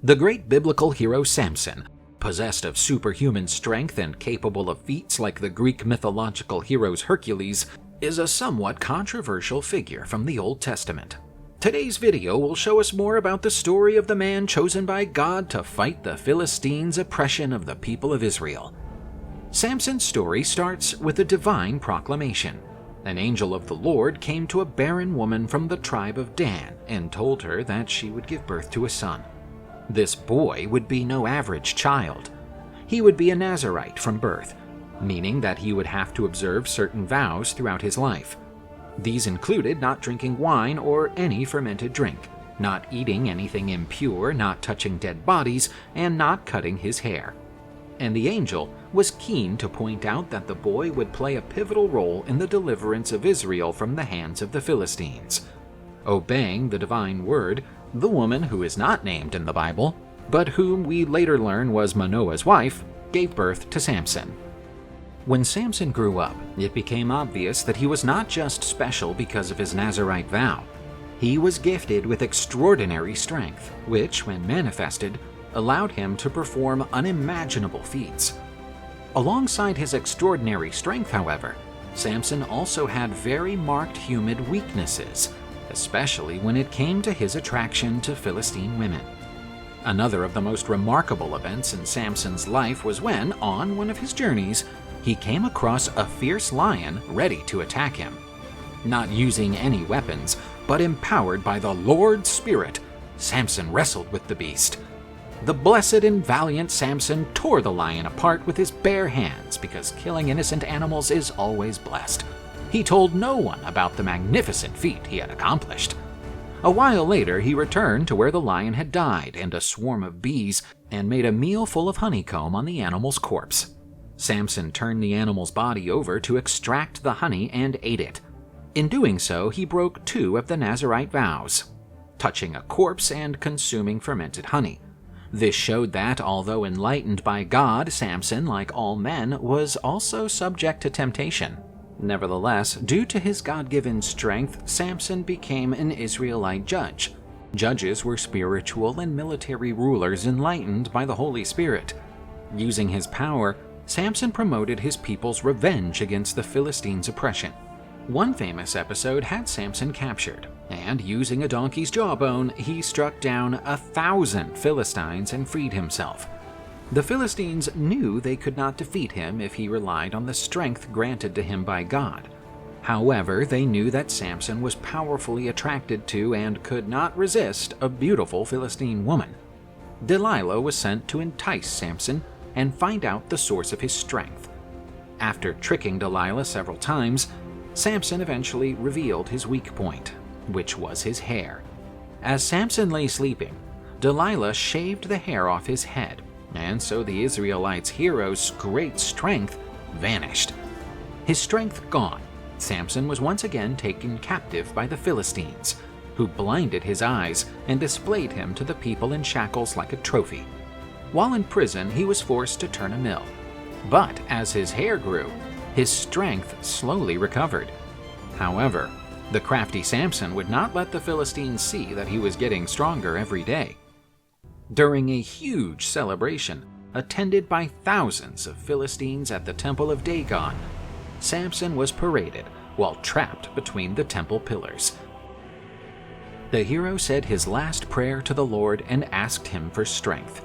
The great biblical hero Samson, possessed of superhuman strength and capable of feats like the Greek mythological heroes Hercules, is a somewhat controversial figure from the Old Testament. Today's video will show us more about the story of the man chosen by God to fight the Philistines' oppression of the people of Israel. Samson's story starts with a divine proclamation. An angel of the Lord came to a barren woman from the tribe of Dan and told her that she would give birth to a son. This boy would be no average child. He would be a Nazarite from birth, meaning that he would have to observe certain vows throughout his life. These included not drinking wine or any fermented drink, not eating anything impure, not touching dead bodies, and not cutting his hair. And the angel was keen to point out that the boy would play a pivotal role in the deliverance of Israel from the hands of the Philistines. Obeying the divine word, the woman who is not named in the Bible, but whom we later learn was Manoah's wife, gave birth to Samson. When Samson grew up, it became obvious that he was not just special because of his Nazarite vow. He was gifted with extraordinary strength, which, when manifested, allowed him to perform unimaginable feats. Alongside his extraordinary strength, however, Samson also had very marked human weaknesses, especially when it came to his attraction to Philistine women. Another of the most remarkable events in Samson's life was when, on one of his journeys, he came across a fierce lion ready to attack him. Not using any weapons, but empowered by the Lord's Spirit, Samson wrestled with the beast. The blessed and valiant Samson tore the lion apart with his bare hands because killing innocent animals is always blessed. He told no one about the magnificent feat he had accomplished. A while later, he returned to where the lion had died and a swarm of bees and made a meal full of honeycomb on the animal's corpse. Samson turned the animal's body over to extract the honey and ate it. In doing so, he broke two of the Nazarite vows, touching a corpse and consuming fermented honey. This showed that, although enlightened by God, Samson, like all men, was also subject to temptation. Nevertheless, due to his God-given strength, Samson became an Israelite judge. Judges were spiritual and military rulers enlightened by the Holy Spirit. Using his power, Samson promoted his people's revenge against the Philistines' oppression. One famous episode had Samson captured, and using a donkey's jawbone, he struck down 1,000 Philistines and freed himself. The Philistines knew they could not defeat him if he relied on the strength granted to him by God. However, they knew that Samson was powerfully attracted to and could not resist a beautiful Philistine woman. Delilah was sent to entice Samson and find out the source of his strength. After tricking Delilah several times, Samson eventually revealed his weak point, which was his hair. As Samson lay sleeping, Delilah shaved the hair off his head, and so the Israelites' hero's great strength vanished. His strength gone, Samson was once again taken captive by the Philistines, who blinded his eyes and displayed him to the people in shackles like a trophy. While in prison, he was forced to turn a mill. But as his hair grew, his strength slowly recovered. However, the crafty Samson would not let the Philistines see that he was getting stronger every day. During a huge celebration, attended by thousands of Philistines at the Temple of Dagon, Samson was paraded while trapped between the temple pillars. The hero said his last prayer to the Lord and asked him for strength.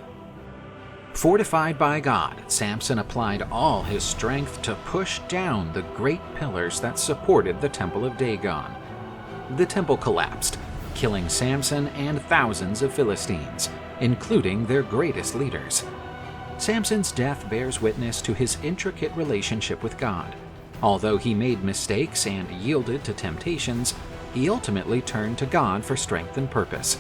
Fortified by God, Samson applied all his strength to push down the great pillars that supported the Temple of Dagon. The temple collapsed, killing Samson and thousands of Philistines, including their greatest leaders. Samson's death bears witness to his intricate relationship with God. Although he made mistakes and yielded to temptations, he ultimately turned to God for strength and purpose.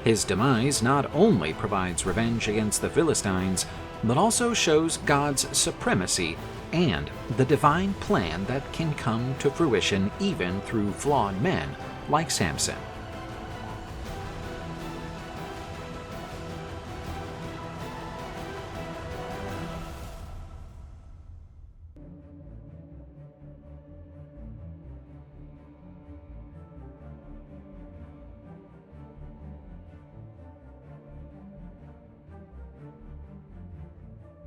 His demise not only provides revenge against the Philistines, but also shows God's supremacy and the divine plan that can come to fruition even through flawed men like Samson.